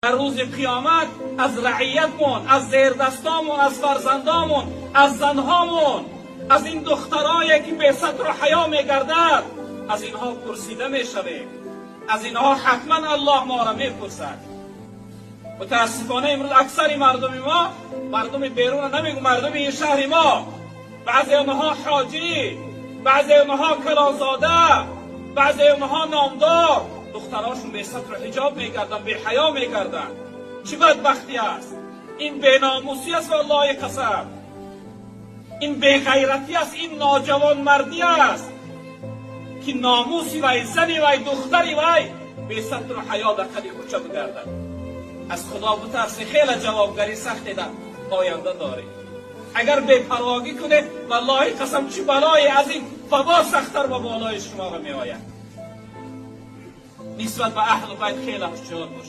در روز قیامت از رعیتمون، از زیردستامون، از فرزندامون، از زنهامون، از این دخترایی که به ستر و حیا میگردد، از اینها پرسیده میشویم. از اینها حتما الله ما را میپرسد. متاسفانه امروز اکثر مردم ما، مردم بیرون نمیگم، مردم این شهر ما، بعضی اونها حاجی، بعضی اونها کلانزاده، بعضی اونها نامدار، دختراشون به ستر و حجاب میگردن، به حیا میگردن. چه بدبختی است! این بیناموسی است والله قسم. این بیغیرتی است، این ناجوان مردی است که ناموسی وی، زنی وی، دختری وی به ستر و حیا در قد کوچه بگردد. از خدا بترسی، خیلی جوابگری سختی در آینده داری. اگر بی‌پرواگی کنه والله قسم چه بلایی از این وبا سخت‌تر به بالای شما می آید. نسبت به اهل بیت خیلی هوشیار باشید.